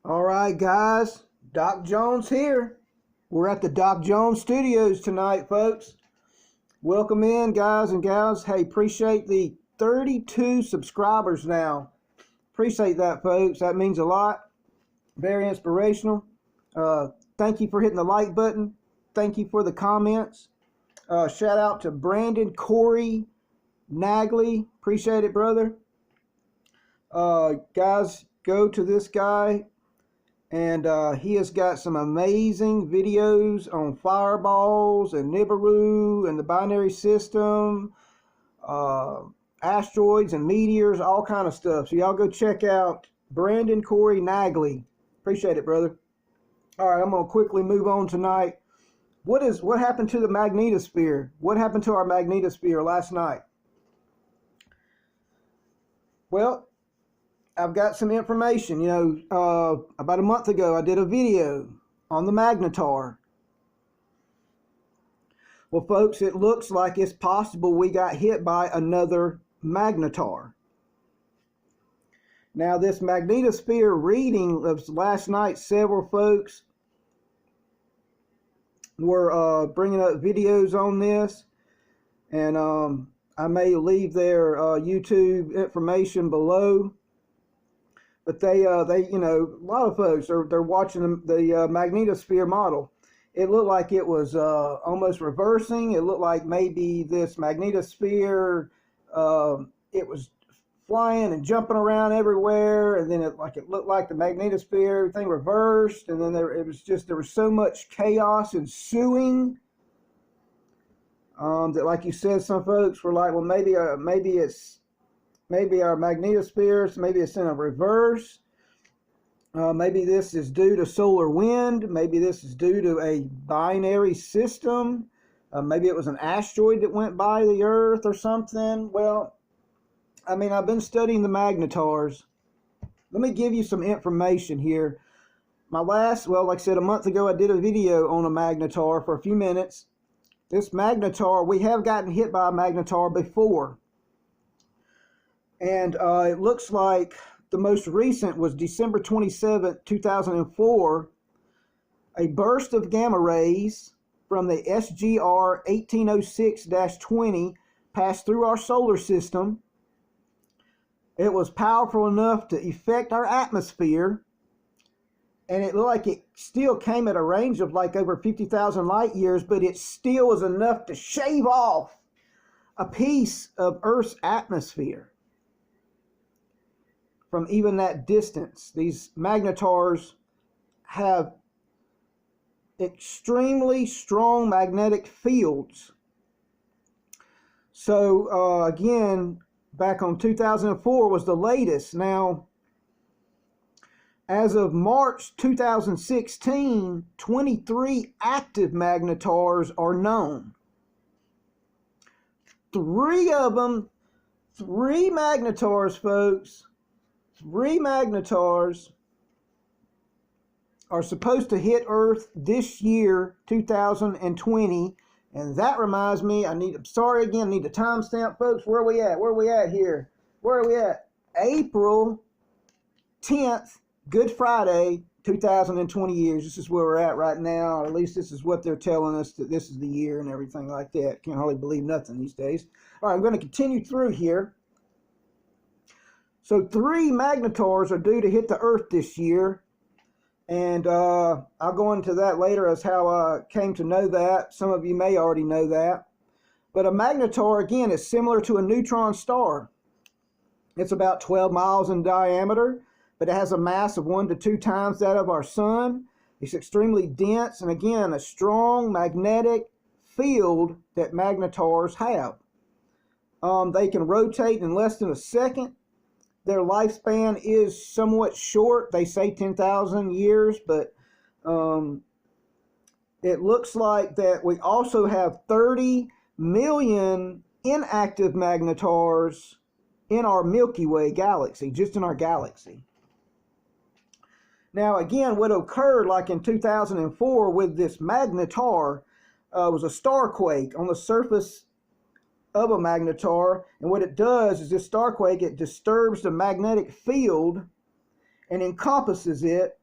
All right, guys, Doc Jones here. We're at the Doc Jones Studios tonight, folks. Welcome in, guys and gals. Hey, appreciate the 32 subscribers now. Appreciate that, folks. That means a lot. Very inspirational. Thank you for hitting the like button. Thank you for the comments. Shout out to Brandon Corey Nagley. Appreciate it, brother. Guys, go to this guy. And he has got some amazing videos on fireballs and Nibiru and the binary system, asteroids and meteors, all kind of stuff. So y'all go check out Brandon Corey Nagley. Appreciate it, brother. All right, I'm going to quickly move on tonight. What happened to the magnetosphere? What happened to our magnetosphere last night? Well, I've got some information. About a month ago, I did a video on the Magnetar. Well, folks, it looks like it's possible we got hit by another Magnetar. Now, this magnetosphere reading of last night, several folks were bringing up videos on this, and I may leave their YouTube information below. But they a lot of folks they're watching the magnetosphere model. It looked like it was almost reversing. It looked like maybe this magnetosphere it was flying and jumping around everywhere, and then it looked like the magnetosphere everything reversed, and then there was so much chaos ensuing that, like you said, some folks were like, well, maybe our magnetosphere, maybe it's in a reverse. Maybe this is due to solar wind. Maybe this is due to a binary system. Maybe it was an asteroid that went by the Earth or something. Well, I mean, I've been studying the Magnetars. Let me give you some information here. Like I said, a month ago, I did a video on a Magnetar for a few minutes. This Magnetar, we have gotten hit by a Magnetar before. And it looks like the most recent was December 27th, 2004. A burst of gamma rays from the SGR 1806-20 passed through our solar system. It was powerful enough to affect our atmosphere. And it looked like it still came at a range of like over 50,000 light years, but it still was enough to shave off a piece of Earth's atmosphere. From even that distance, these Magnetars have extremely strong magnetic fields. So again, back on 2004 was the latest. Now, as of March 2016, 23 active Magnetars are known. 3 of them, 3 Magnetars, folks. 3 Magnetars are supposed to hit Earth this year, 2020. And that reminds me, I need the timestamp, folks. Where are we at here? Where are we at? April 10th, Good Friday, 2020 years. This is where we're at right now. Or at least this is what they're telling us, that this is the year and everything like that. Can't hardly believe nothing these days. All right, I'm going to continue through here. So 3 Magnetars are due to hit the Earth this year, and I'll go into that later as how I came to know that. Some of you may already know that. But a Magnetar, again, is similar to a neutron star. It's about 12 miles in diameter, but it has a mass of 1 to 2 times that of our sun. It's extremely dense, and again, a strong magnetic field that Magnetars have. They can rotate in less than a second. Their lifespan is somewhat short. They say 10,000 years, but it looks like that we also have 30 million inactive Magnetars in our Milky Way galaxy, just in our galaxy. Now, again, what occurred like in 2004 with this Magnetar was a starquake on the surface of a Magnetar, and what it does is this starquake, it disturbs the magnetic field and encompasses it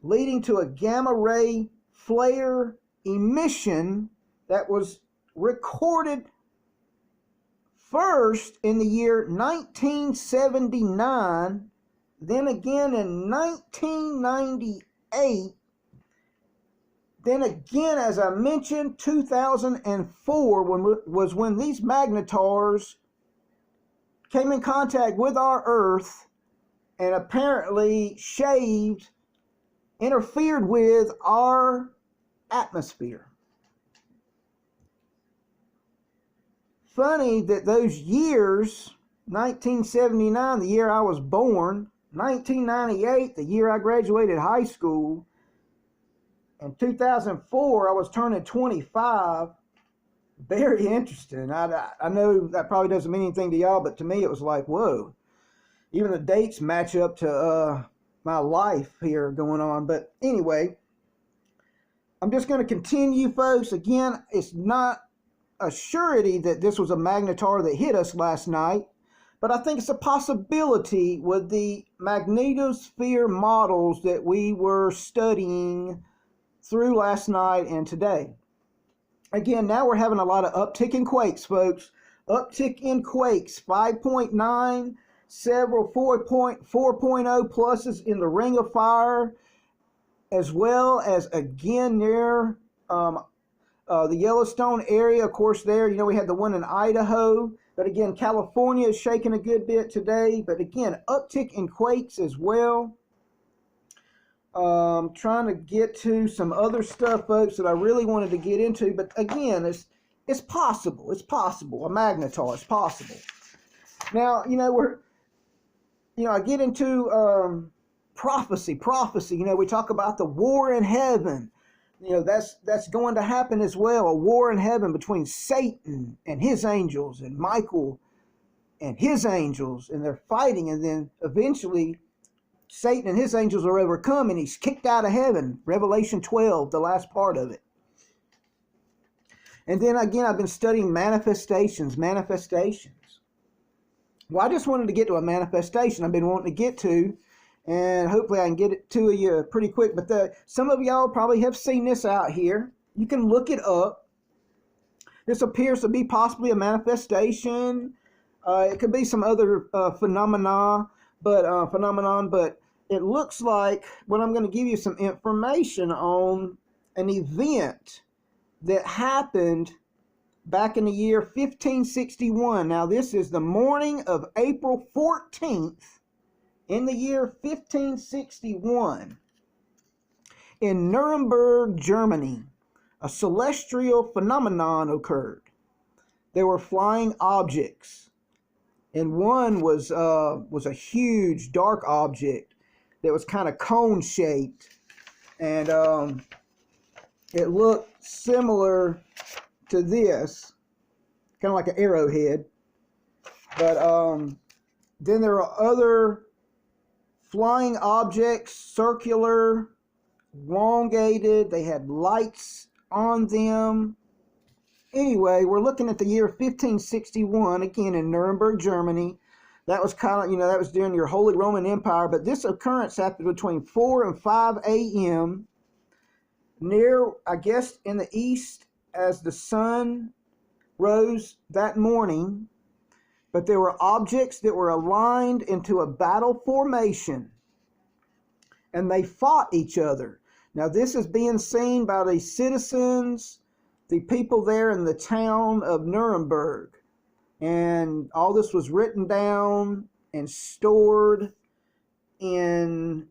leading to a gamma ray flare emission that was recorded first in the year 1979, then again in 1998, then again, as I mentioned, 2004 was when these magnetars came in contact with our Earth and apparently interfered with our atmosphere. Funny that those years, 1979, the year I was born, 1998, the year I graduated high school, and 2004, I was turning 25. Very interesting. I know that probably doesn't mean anything to y'all, but to me it was like, whoa. Even the dates match up to my life here going on. But anyway, I'm just going to continue, folks. Again, it's not a surety that this was a magnetar that hit us last night, but I think it's a possibility with the magnetosphere models that we were studying through last night and today. Again, now we're having a lot of uptick in quakes, folks. Uptick in quakes, 5.9, several 4.0 pluses in the Ring of Fire, as well as again near the Yellowstone area. Of course, there, you know, we had the one in Idaho. But again, California is shaking a good bit today. But again, uptick in quakes as well. Trying to get to some other stuff, folks, that I really wanted to get into. But again, it's possible. It's possible. A magnetar is possible. Now, you know, I get into prophecy. You know, we talk about the war in heaven. You know, that's going to happen as well. A war in heaven between Satan and his angels and Michael and his angels, and they're fighting, and then eventually Satan and his angels are overcome and he's kicked out of heaven. Revelation 12, the last part of it. And then again, I've been studying manifestations. Well, I just wanted to get to a manifestation I've been wanting to get to, and hopefully I can get it to you pretty quick. But some of y'all probably have seen this out here. You can look it up. This appears to be possibly a manifestation. It could be some other phenomenon, but it looks like what I'm going to give you some information on an event that happened back in the year 1561. Now, this is the morning of April 14th in the year 1561. In Nuremberg, Germany, a celestial phenomenon occurred. There were flying objects, and one was a huge dark object that was kind of cone-shaped, and it looked similar to this, kind of like an arrowhead. But then there are other flying objects, circular, elongated. They had lights on them. Anyway, we're looking at the year 1561, again in Nuremberg, Germany. That was kind of, that was during your Holy Roman Empire, but this occurrence happened between 4 and 5 a.m. near, I guess, in the east as the sun rose that morning. But there were objects that were aligned into a battle formation, and they fought each other. Now, this is being seen by the citizens, the people there in the town of Nuremberg. And all this was written down and stored in,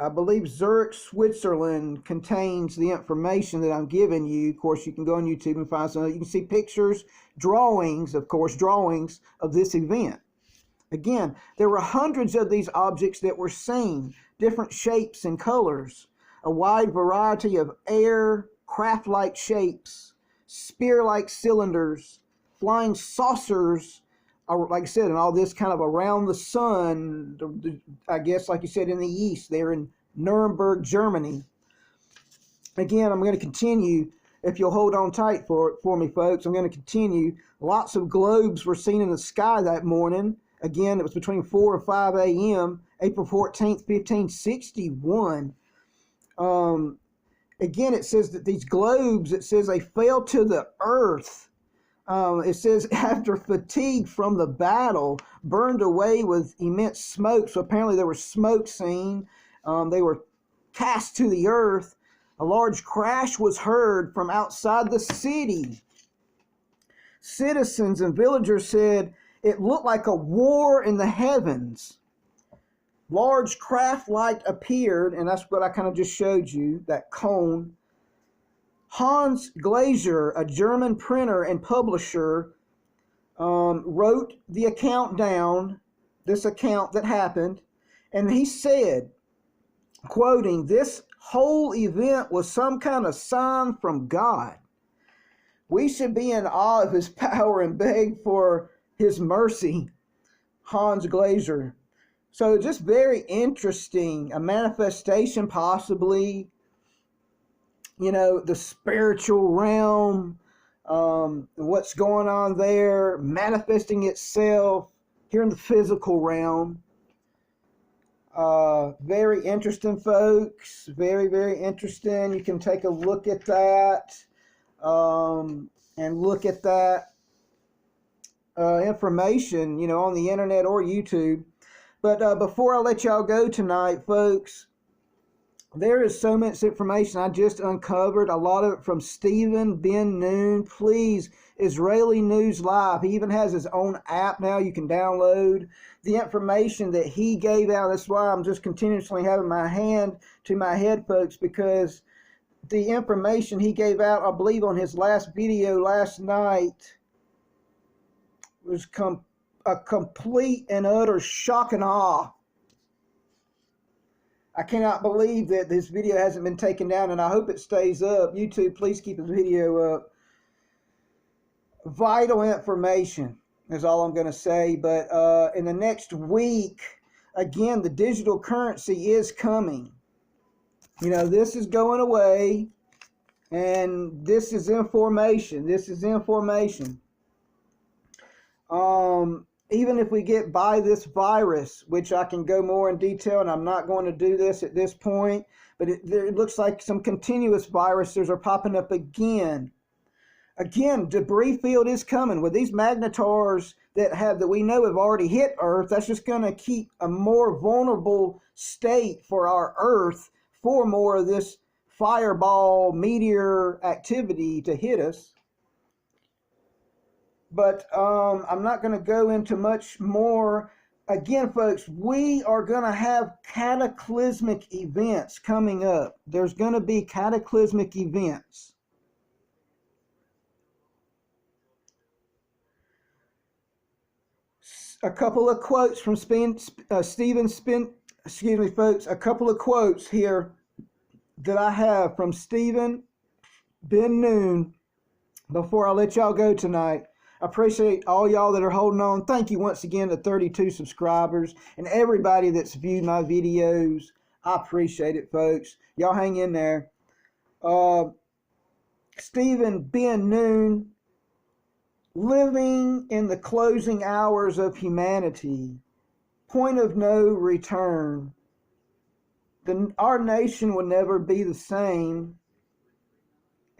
I believe, Zurich, Switzerland contains the information that I'm giving you. Of course, you can go on YouTube and find some. You can see pictures, drawings of this event. Again, there were hundreds of these objects that were seen, different shapes and colors, a wide variety of aircraft-like shapes, spear-like cylinders, flying saucers, like I said, and all this kind of around the sun, I guess, like you said, in the east, there in Nuremberg, Germany. Again, I'm going to continue, if you'll hold on tight for me, folks. I'm going to continue. Lots of globes were seen in the sky that morning. Again, it was between 4 and 5 a.m. April 14th, 1561. Again, it says that these globes, it says they fell to the earth. It says after fatigue from the battle, burned away with immense smoke. So apparently there was smoke seen. They were cast to the earth. A large crash was heard from outside the city. Citizens and villagers said it looked like a war in the heavens. Large craft light appeared, and that's what I kind of just showed you, that cone. Hans Glaser, a German printer and publisher, wrote the account down, this account that happened, and he said, quoting, "This whole event was some kind of sign from God. We should be in awe of his power and beg for his mercy." Hans Glaser. So just very interesting, a manifestation possibly, the spiritual realm, what's going on there, manifesting itself here in the physical realm. Very interesting, folks. Very, very interesting. You can take a look at that and look at that information, on the internet or YouTube. But before I let y'all go tonight, folks, there is so much information I just uncovered. A lot of it from Stephen Ben Noon. Please, Israeli News Live. He even has his own app now you can download. The information that he gave out, that's why I'm just continuously having my hand to my head, folks, because the information he gave out, I believe on his last video last night, was a complete and utter shock and awe. I cannot believe that this video hasn't been taken down, and I hope it stays up. YouTube, please keep the video up. Vital information is all I'm going to say. But in the next week, again, the digital currency is coming. This is going away, and this is information. This is information. Even if we get by this virus, which I can go more in detail, and I'm not going to do this at this point, but it looks like some continuous viruses are popping up again. Again, debris field is coming. With these magnetars that we know have already hit Earth, that's just going to keep a more vulnerable state for our Earth for more of this fireball meteor activity to hit us. But I'm not going to go into much more. Again, folks, we are going to have cataclysmic events coming up. There's going to be cataclysmic events. A couple of quotes from excuse me, folks, a couple of quotes here that I have from Stephen Ben Noon before I let y'all go tonight. I appreciate all y'all that are holding on. Thank you once again to 32 subscribers and everybody that's viewed my videos. I appreciate it, folks. Y'all hang in there. Stephen Ben Noon, living in the closing hours of humanity, point of no return. Our nation will never be the same.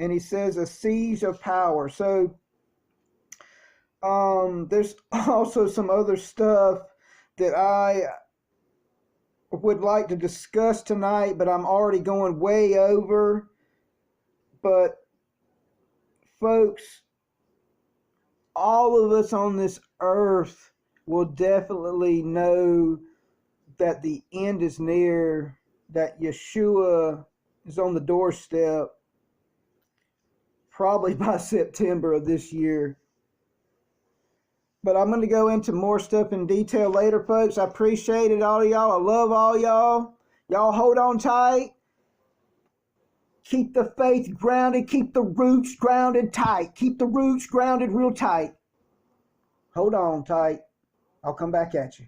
And he says a siege of power. So there's also some other stuff that I would like to discuss tonight, but I'm already going way over. But folks, all of us on this earth will definitely know that the end is near, that Yeshua is on the doorstep, probably by September of this year. But I'm going to go into more stuff in detail later, folks. I appreciate it, all of y'all. I love all y'all. Y'all hold on tight. Keep the faith grounded. Keep the roots grounded tight. Keep the roots grounded real tight. Hold on tight. I'll come back at you.